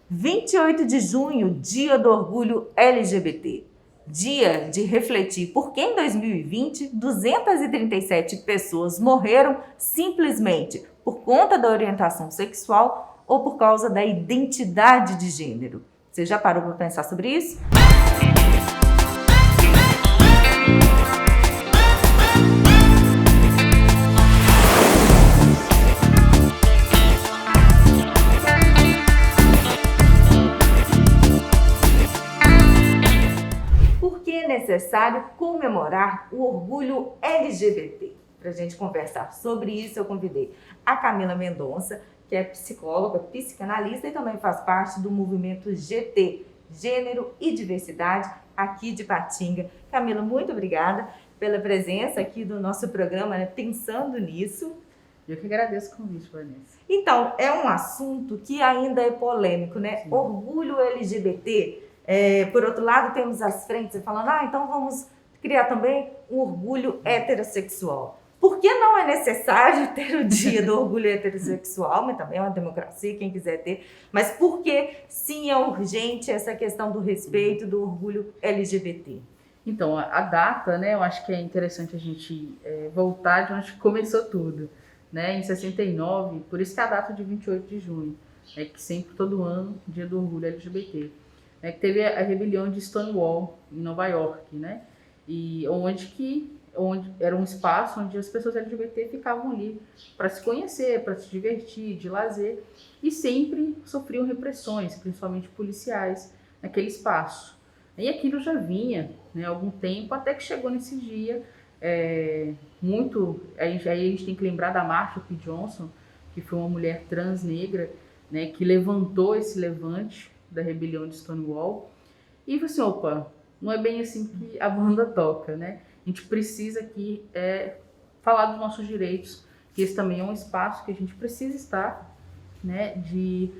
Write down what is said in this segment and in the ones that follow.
28 de junho, Dia do Orgulho LGBT. Dia de refletir por que em 2020 237 pessoas morreram simplesmente por conta da orientação sexual ou por causa da identidade de gênero. Você já parou para pensar sobre isso? É necessário comemorar o orgulho LGBT. Para a gente conversar sobre isso, eu convidei a Camila Mendonça, que é psicóloga, psicanalista e também faz parte do movimento GT, Gênero e Diversidade, aqui de Patinga. Camila, muito obrigada pela presença aqui do nosso programa, né, Pensando Nisso. Eu que agradeço o convite, Vanessa. Então, é um assunto que ainda é polêmico, né? Sim. Orgulho LGBT. Por outro lado, temos as frentes falando, então vamos criar também um orgulho heterossexual. Por que não é necessário ter o dia do orgulho heterossexual, mas também é uma democracia, quem quiser ter, mas por que sim é urgente essa questão do respeito do orgulho LGBT? Então, a data, né, eu acho que é interessante a gente voltar de onde começou tudo, né, em 69, por isso que é a data de 28 de junho, que sempre, todo ano, dia do orgulho LGBT. Que teve a rebelião de Stonewall em Nova York, né? E onde era um espaço onde as pessoas LGBT ficavam ali para se conhecer, para se divertir, de lazer, e sempre sofriam repressões, principalmente policiais, naquele espaço. E aquilo já vinha, né, há algum tempo, até que chegou nesse dia aí a gente tem que lembrar da Marsha P. Johnson, que foi uma mulher trans negra, né, que levantou esse levante da rebelião de Stonewall, e falei assim, opa, não é bem assim que a banda toca, né? A gente precisa aqui falar dos nossos direitos, que esse também é um espaço que a gente precisa estar, né, de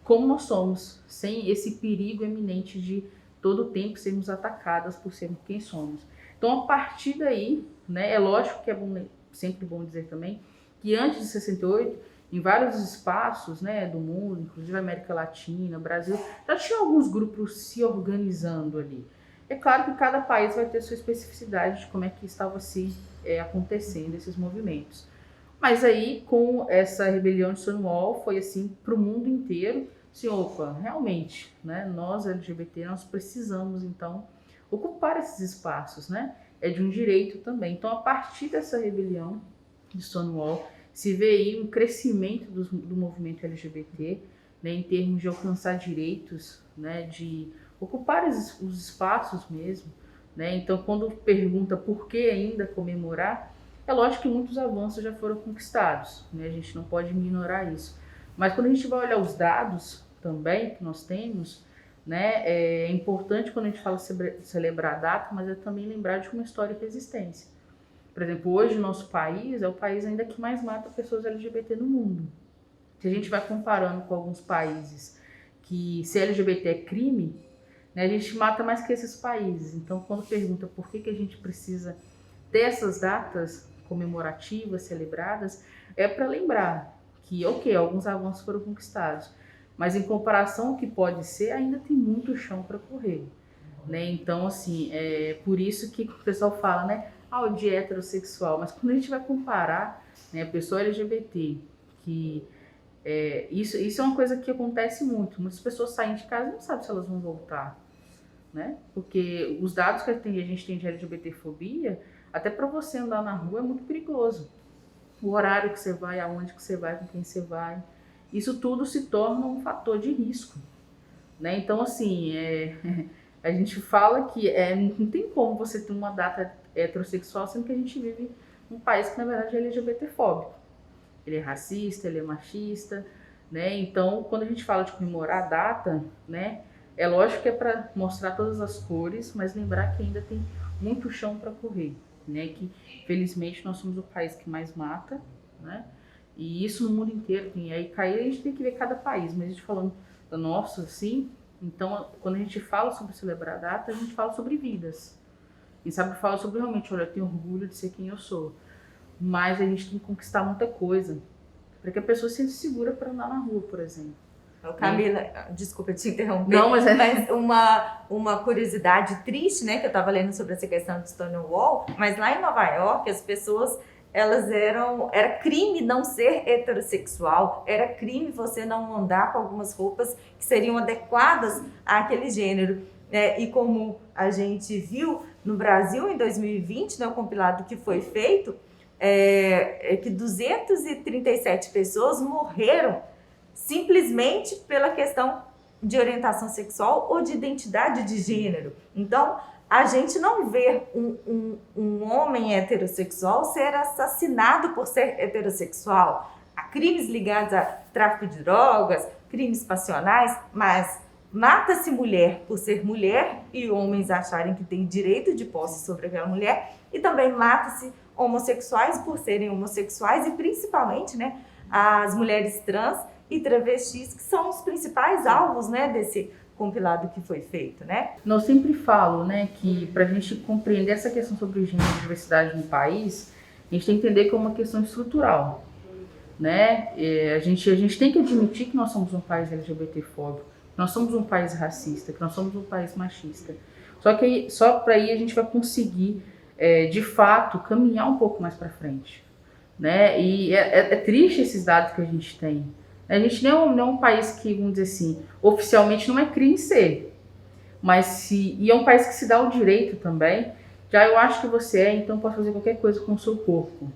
como nós somos, sem esse perigo eminente de todo o tempo sermos atacadas por sermos quem somos. Então, a partir daí, né, é lógico que é sempre bom dizer também, que antes de 68, em vários espaços, né, do mundo, inclusive América Latina, Brasil, já tinha alguns grupos se organizando ali. É claro que cada país vai ter sua especificidade de como é que estava acontecendo esses movimentos. Mas aí, com essa rebelião de Stonewall, foi assim para o mundo inteiro, assim, opa, realmente, né, nós LGBT, nós precisamos, então, ocupar esses espaços, né? É de um direito também. Então, a partir dessa rebelião de Stonewall, se vê aí um crescimento do movimento LGBT, né, em termos de alcançar direitos, né, de ocupar os espaços mesmo, né? Então, quando pergunta por que ainda comemorar, é lógico que muitos avanços já foram conquistados, né? A gente não pode ignorar isso. Mas quando a gente vai olhar os dados também que nós temos, né, é importante quando a gente fala celebrar a data, mas é também lembrar de uma histórica resistência. Por exemplo, hoje o nosso país é o país ainda que mais mata pessoas LGBT no mundo. Se a gente vai comparando com alguns países que se LGBT é crime, né, a gente mata mais que esses países. Então, quando pergunta por que a gente precisa ter essas datas comemorativas, celebradas, é para lembrar que, ok, alguns avanços foram conquistados, mas em comparação ao que pode ser, ainda tem muito chão para correr. Né? Então, assim, é por isso que o pessoal fala, né? O dia heterossexual, mas quando a gente vai comparar, né, a pessoa LGBT, que isso é uma coisa que acontece muito. Muitas pessoas saem de casa e não sabem se elas vão voltar, né? Porque os dados que a gente tem de LGBTfobia, até para você andar na rua é muito perigoso. O horário que você vai, aonde que você vai, com quem você vai, isso tudo se torna um fator de risco, né? Então, assim, a gente fala que não tem como você ter uma data heterossexual, sendo que a gente vive num país que, na verdade, é LGBTfóbico. Ele é racista, ele é machista, né? Então, quando a gente fala de comemorar a data, né, é lógico que é para mostrar todas as cores, mas lembrar que ainda tem muito chão para correr, né? Que, felizmente, nós somos o país que mais mata, né? E isso no mundo inteiro tem. Aí cair, a gente tem que ver cada país, mas a gente falando da nossa, assim. Então, quando a gente fala sobre celebrar a data, a gente fala sobre vidas. A gente sabe falar sobre realmente, olha, eu tenho orgulho de ser quem eu sou. Mas a gente tem que conquistar muita coisa para que a pessoa se sinta segura para andar na rua, por exemplo. Camila, desculpa te interromper, Não, mas uma curiosidade triste, né, que eu estava lendo sobre essa questão de Stonewall, mas lá em Nova York as pessoas, era crime não ser heterossexual, era crime você não andar com algumas roupas que seriam adequadas àquele gênero, né? E como a gente viu no Brasil em 2020, né, o compilado que foi feito, que 237 pessoas morreram simplesmente pela questão de orientação sexual ou de identidade de gênero. Então, a gente não vê um homem heterossexual ser assassinado por ser heterossexual. Há crimes ligados a tráfico de drogas, crimes passionais, mas mata-se mulher por ser mulher e homens acharem que têm direito de posse sobre aquela mulher, e também mata-se homossexuais por serem homossexuais, e principalmente, né, as mulheres trans e travestis, que são os principais alvos, né, desse compilado que foi feito, né? Eu sempre falo, né, que para a gente compreender essa questão sobre o gênero e diversidade no país, a gente tem que entender que é uma questão estrutural, né? A gente tem que admitir que nós somos um país LGBTfóbico, que nós somos um país racista, que nós somos um país machista. Só para aí a gente vai conseguir, de fato, caminhar um pouco mais para frente, né? E é triste esses dados que a gente tem. A gente não é um país que, vamos dizer assim, oficialmente não é crime ser, e é um país que se dá o direito também, já eu acho que você então pode fazer qualquer coisa com o seu corpo,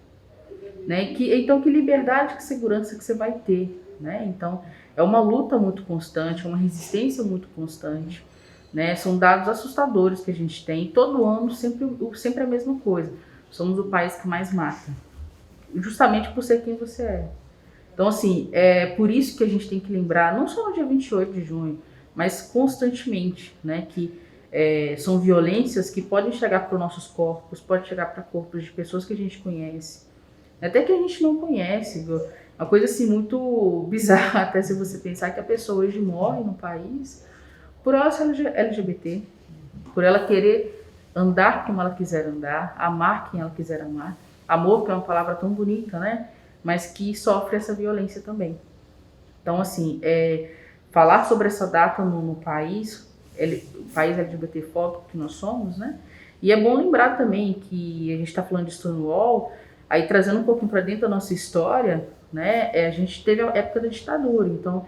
né? Então que liberdade, que segurança que você vai ter, né? Então é uma luta muito constante, é uma resistência muito constante, né? São dados assustadores que a gente tem, todo ano sempre a mesma coisa, somos o país que mais mata, justamente por ser quem você é. Então, assim, é por isso que a gente tem que lembrar, não só no dia 28 de junho, mas constantemente, né, que são violências que podem chegar para os nossos corpos, podem chegar para corpos de pessoas que a gente conhece, até que a gente não conhece. Uma coisa, assim, muito bizarra, até se você pensar que a pessoa hoje morre no país por ela ser LGBT, por ela querer andar como ela quiser andar, amar quem ela quiser amar. Amor, que é uma palavra tão bonita, né? Mas que sofre essa violência também. Então, assim, falar sobre essa data no país, o país LGBTfóbico que nós somos, né? E é bom lembrar também que a gente está falando de Stonewall, aí trazendo um pouquinho para dentro da nossa história, né? A gente teve a época da ditadura, então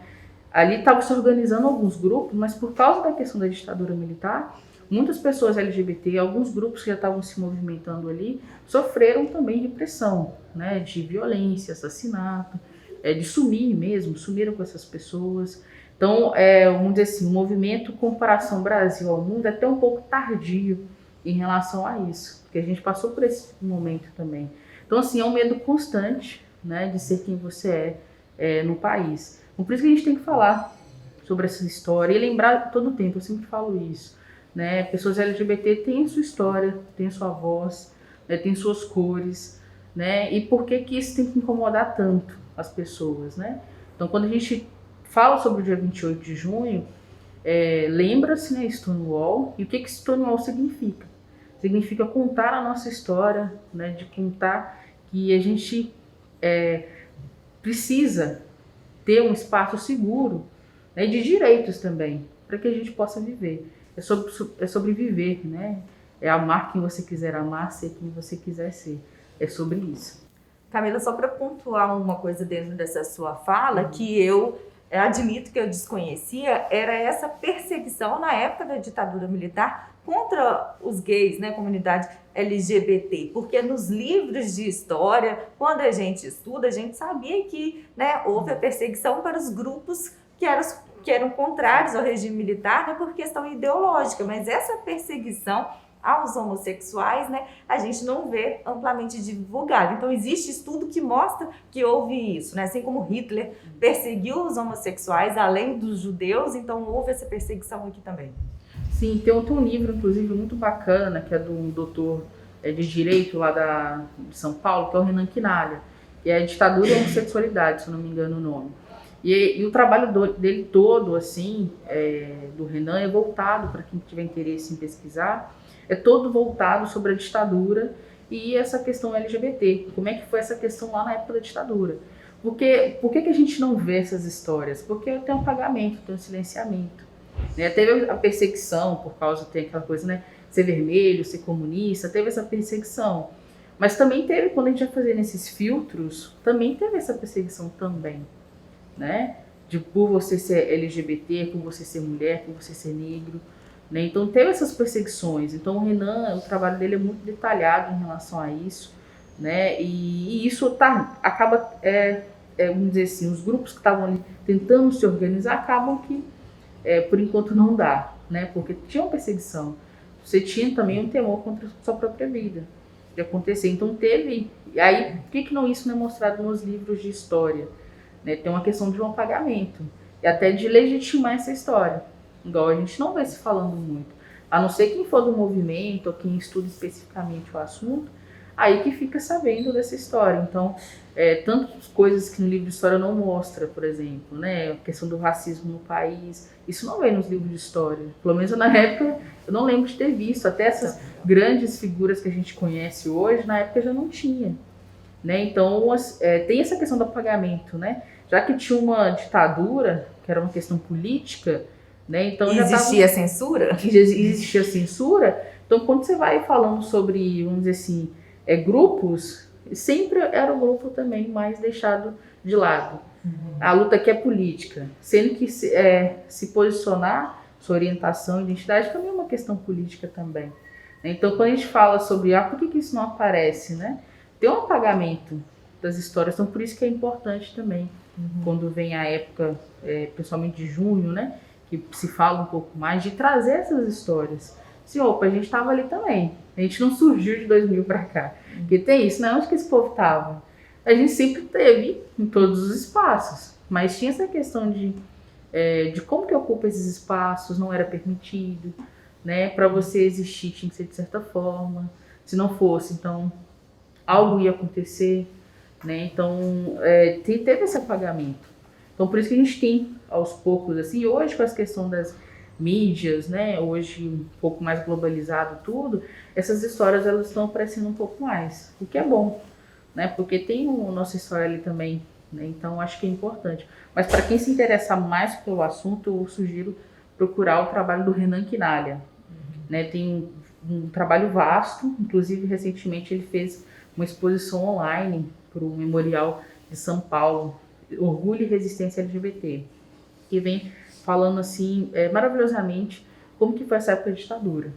ali estavam se organizando alguns grupos, mas por causa da questão da ditadura militar, muitas pessoas LGBT, alguns grupos que já estavam se movimentando ali, sofreram também repressão, né, de violência, assassinato, de sumiram com essas pessoas. Então, vamos dizer assim, o movimento Comparação Brasil ao Mundo é até um pouco tardio em relação a isso, porque a gente passou por esse momento também. Então, assim, é um medo constante, né, de ser quem você é no país. Então, por isso que a gente tem que falar sobre essa história e lembrar todo o tempo, eu sempre falo isso, né? Pessoas LGBT têm sua história, têm sua voz, né? Têm suas cores, né? E por que isso tem que incomodar tanto as pessoas, né? Então, quando a gente fala sobre o dia 28 de junho, lembra-se, né, Stonewall, e o que Stonewall significa? Significa contar a nossa história, né? De contar que a gente precisa ter um espaço seguro, né, de direitos também, para que a gente possa viver. É sobre viver, né? É amar quem você quiser amar, ser quem você quiser ser. É sobre isso. Camila, só para pontuar uma coisa dentro dessa sua fala, que eu admito que eu desconhecia, era essa perseguição na época da ditadura militar contra os gays, né, comunidade LGBT, porque nos livros de história, quando a gente estuda, a gente sabia que, né, houve a perseguição para os grupos que eram contrários ao regime militar, né, por questão ideológica, mas essa perseguição aos homossexuais, né, a gente não vê amplamente divulgado. Então existe estudo que mostra que houve isso, né? Assim como Hitler perseguiu os homossexuais além dos judeus, então houve essa perseguição aqui também. Sim, tem um livro, inclusive, muito bacana, que é do doutor de Direito lá de São Paulo, que é o Renan Quinalha, que é a Ditadura e a Homossexualidade, se eu não me engano o nome. E o trabalho dele todo, assim, do Renan, é voltado, para quem tiver interesse em pesquisar, é todo voltado sobre a ditadura e essa questão LGBT. Como é que foi essa questão lá na época da ditadura? Por que a gente não vê essas histórias? Porque tem um apagamento, tem um silenciamento. Né? Teve a perseguição por causa, tem aquela coisa, né? Ser vermelho, ser comunista, teve essa perseguição. Mas também teve, quando a gente vai fazendo esses filtros, também teve essa perseguição também, né? Por você ser LGBT, por você ser mulher, por você ser negro, né? Então teve essas perseguições. Então o Renan, o trabalho dele é muito detalhado em relação a isso, né? E isso acaba, vamos dizer assim, os grupos que estavam ali tentando se organizar acabam que, por enquanto, não dá, né? Porque tinha uma perseguição. Você tinha também um temor contra a sua própria vida de acontecer. Então teve. E aí, por que não isso não é mostrado nos livros de história? Né? Tem uma questão de um apagamento e até de legitimar essa história. Igual a gente não vai se falando muito. A não ser quem for do movimento ou quem estuda especificamente o assunto, aí que fica sabendo dessa história. Então, tantas coisas que no livro de história não mostra, por exemplo, né? A questão do racismo no país, isso não vem nos livros de história. Pelo menos na época, eu não lembro de ter visto. Até essas grandes figuras que a gente conhece hoje, na época já não tinha. Né? Então, tem essa questão do apagamento, né? Já que tinha uma ditadura, que era uma questão política, né? Então existia censura? Existia censura. Então, quando você vai falando sobre, vamos dizer assim, grupos, sempre era o grupo também mais deixado de lado. A luta aqui é política, sendo que se posicionar, sua orientação, identidade, também é uma questão política também. Então, quando a gente fala sobre por que isso não aparece, né? Tem um apagamento das histórias, então por isso que é importante também, quando vem a época, principalmente de junho, né? Que se fala um pouco mais, de trazer essas histórias. Assim, opa, a gente estava ali também. A gente não surgiu de 2000 para cá. Porque tem isso, não é onde que esse povo estava. A gente sempre teve em todos os espaços. Mas tinha essa questão de como que ocupa esses espaços, não era permitido. Né? Para você existir tinha que ser de certa forma. Se não fosse, então algo ia acontecer. Né? Então teve esse apagamento. Então, por isso que a gente tem, aos poucos, assim, hoje com essa questão das mídias, né, hoje um pouco mais globalizado tudo, essas histórias elas estão aparecendo um pouco mais, o que é bom, né, porque tem a nossa história ali também, né, então acho que é importante. Mas para quem se interessar mais pelo assunto, eu sugiro procurar o trabalho do Renan Quinalha. Né, tem um trabalho vasto, inclusive recentemente ele fez uma exposição online para o Memorial de São Paulo, Orgulho e Resistência LGBT, que vem falando assim maravilhosamente como que foi essa época de ditadura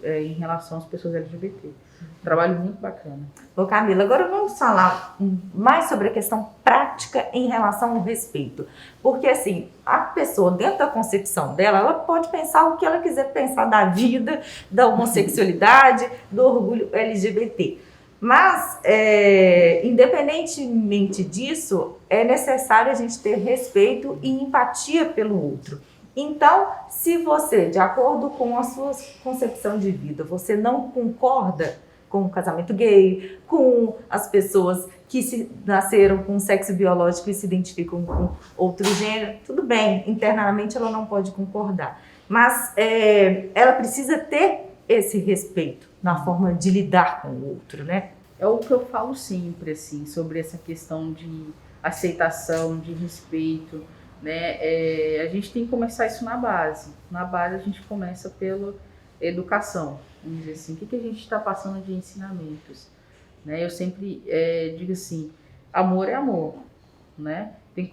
em relação às pessoas LGBT. Um trabalho muito bacana. Ô Camila, agora vamos falar mais sobre a questão prática em relação ao respeito. Porque assim, a pessoa dentro da concepção dela, ela pode pensar o que ela quiser pensar da vida, da homossexualidade, do orgulho LGBT. Mas, independentemente disso, é necessário a gente ter respeito e empatia pelo outro. Então, se você, de acordo com a sua concepção de vida, você não concorda com o casamento gay, com as pessoas que nasceram com sexo biológico e se identificam com outro gênero, tudo bem, internamente ela não pode concordar. Mas ela precisa ter esse respeito na forma de lidar com o outro, né? É o que eu falo sempre, assim, sobre essa questão de aceitação, de respeito, né? A gente tem que começar isso na base. Na base a gente começa pela educação, vamos dizer assim, o que a gente está passando de ensinamentos, né? Eu sempre digo assim, amor é amor, né? Tem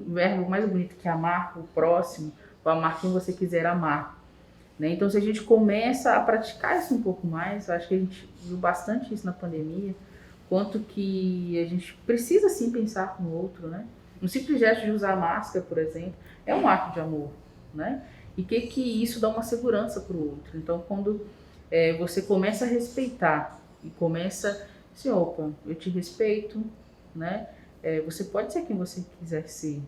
verbo mais bonito que amar o próximo, ou amar quem você quiser amar. Né? Então, se a gente começa a praticar isso um pouco mais, eu acho que a gente viu bastante isso na pandemia, quanto que a gente precisa sim pensar no outro, né? Um simples gesto de usar máscara, por exemplo, é um ato de amor, né? E que isso dá uma segurança para o outro. Então, quando você começa a respeitar e começa assim, opa, eu te respeito, né? Você pode ser quem você quiser ser,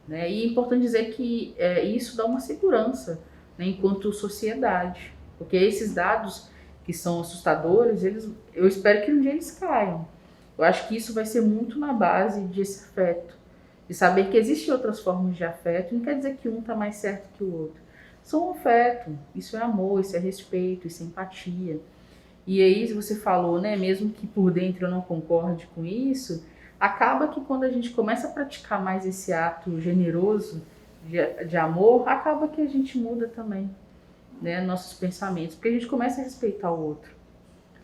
né? E é importante dizer que isso dá uma segurança, né, enquanto sociedade, porque esses dados que são assustadores, eu espero que um dia eles caiam. Eu acho que isso vai ser muito na base desse afeto, de saber que existem outras formas de afeto, não quer dizer que um está mais certo que o outro. São afeto, isso é amor, isso é respeito, isso é empatia. E aí você falou, né, mesmo que por dentro eu não concorde com isso, acaba que quando a gente começa a praticar mais esse ato generoso de amor, acaba que a gente muda também, né, nossos pensamentos, porque a gente começa a respeitar o outro.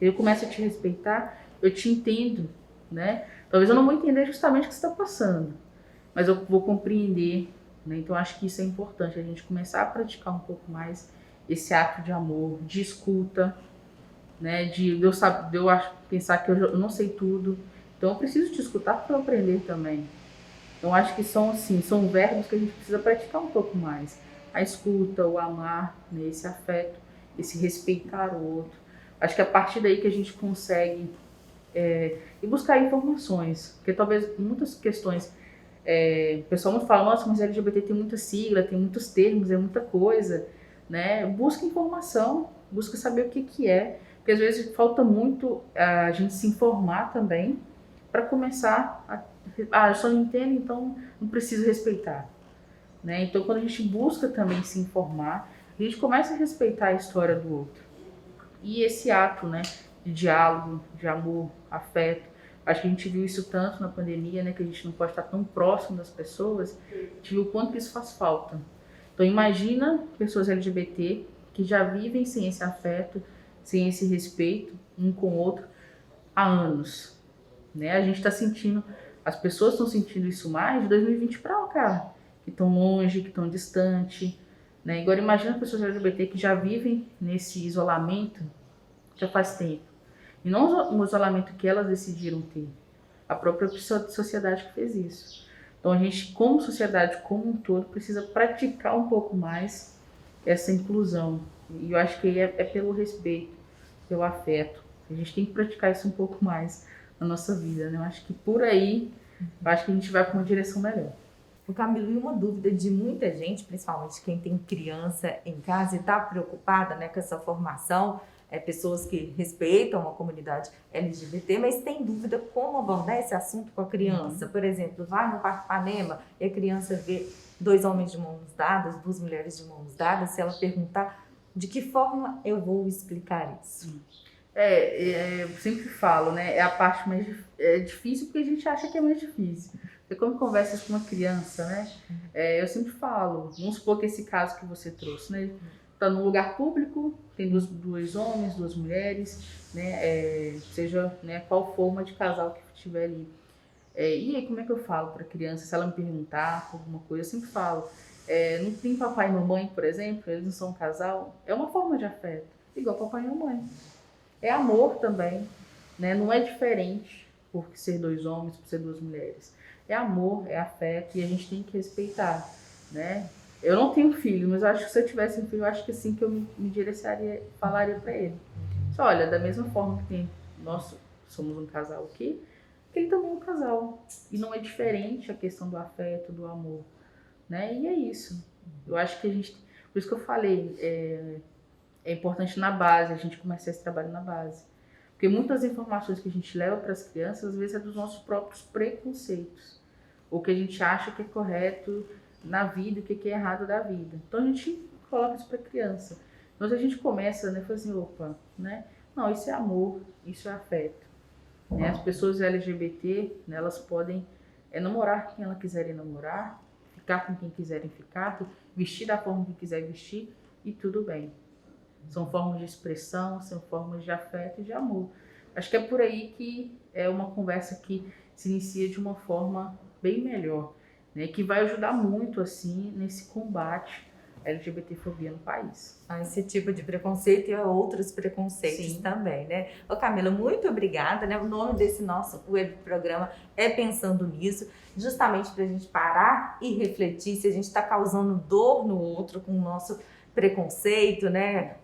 Eu começo a te respeitar, eu te entendo, né? Talvez eu não vou entender justamente o que você está passando, mas eu vou compreender, né? Então acho que isso é importante, a gente começar a praticar um pouco mais esse ato de amor, de escuta, né? Pensar que eu não sei tudo, então eu preciso te escutar para eu aprender também. Então acho que são assim, são verbos que a gente precisa praticar um pouco mais. A escuta, o amar, né? Esse afeto, esse respeitar o outro. Acho que é a partir daí que a gente consegue ir buscar informações, porque talvez muitas questões, o pessoal não fala, nossa, mas LGBT tem muita sigla, tem muitos termos, é muita coisa, né? Busca informação, busca saber o que que é, porque às vezes falta muito a gente se informar também, para começar eu só não entendo, então não preciso respeitar, né? Então quando a gente busca também se informar, a gente começa a respeitar a história do outro. E esse ato, né, de diálogo, de amor, afeto, acho que a gente viu isso tanto na pandemia, né, que a gente não pode estar tão próximo das pessoas, a gente viu o quanto que isso faz falta. Então imagina pessoas LGBT que já vivem sem esse afeto, sem esse respeito um com o outro há anos, né? A gente está sentindo, as pessoas estão sentindo isso mais de 2020 para cá, que estão longe, que estão distante, né? Agora imagina pessoas LGBT que já vivem nesse isolamento já faz tempo. E não o isolamento que elas decidiram ter. A própria sociedade que fez isso. Então a gente, como sociedade como um todo, precisa praticar um pouco mais essa inclusão. E eu acho que é pelo respeito, pelo afeto. A gente tem que praticar isso um pouco mais na nossa vida, né? Eu acho que por aí, eu acho que a gente vai para uma direção melhor. O Camilo, e uma dúvida de muita gente, principalmente quem tem criança em casa e está preocupada, né, com essa formação, pessoas que respeitam a comunidade LGBT, mas tem dúvida como abordar esse assunto com a criança. Por exemplo, vai no Parque Ipanema e a criança vê 2 homens de mãos dadas, 2 mulheres de mãos dadas, se ela perguntar de que forma eu vou explicar isso? Eu sempre falo, né, é a parte mais difícil porque a gente acha que é mais difícil. Porque quando conversa com uma criança, né, eu sempre falo, vamos supor que esse caso que você trouxe, né, tá num lugar público, tem dois homens, 2 mulheres, né, seja, né, qual forma de casal que estiver ali. E aí, como é que eu falo para a criança? Se ela me perguntar alguma coisa, eu sempre falo, não tem papai e mamãe, por exemplo, eles não são um casal, é uma forma de afeto, igual papai e mamãe. É amor também, né, não é diferente por ser 2 homens, por ser 2 mulheres. É amor, é afeto e a gente tem que respeitar, né? Eu não tenho filho, mas eu acho que se eu tivesse um filho, eu acho que assim que eu me direcionaria, falaria para ele. Só, olha, da mesma forma que nós somos um casal aqui, que ele também é um casal. E não é diferente a questão do afeto, do amor, né? E é isso. Eu acho que a gente, por isso que eu falei, é importante na base, a gente começar esse trabalho na base. Porque muitas informações que a gente leva para as crianças, às vezes é dos nossos próprios preconceitos. O que a gente acha que é correto na vida, o que é errado da vida. Então a gente coloca isso para a criança. Então a gente começa, né, falar assim, opa, né? Não, isso é amor, isso é afeto. Né? As pessoas LGBT, né, elas podem namorar quem elas quiserem namorar, ficar com quem quiserem ficar, vestir da forma que quiser vestir e tudo bem. São formas de expressão, são formas de afeto e de amor. Acho que é por aí que é uma conversa que se inicia de uma forma bem melhor, né? Que vai ajudar muito, assim, nesse combate à LGBTfobia no país. Esse tipo de preconceito e outros preconceitos. Sim. Também, né? Ô Camila, muito obrigada, né? O nome desse nosso web programa é Pensando Nisso, justamente para a gente parar e refletir se a gente está causando dor no outro com o nosso preconceito, né?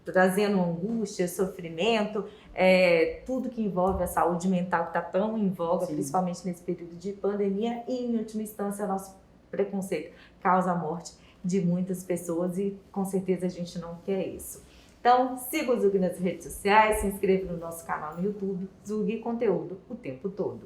Trazendo angústia, sofrimento, tudo que envolve a saúde mental que está tão em voga, sim, principalmente nesse período de pandemia, e em última instância nosso preconceito causa a morte de muitas pessoas e com certeza a gente não quer isso. Então siga o Zug nas redes sociais, se inscreva no nosso canal no YouTube, Zug Conteúdo o tempo todo.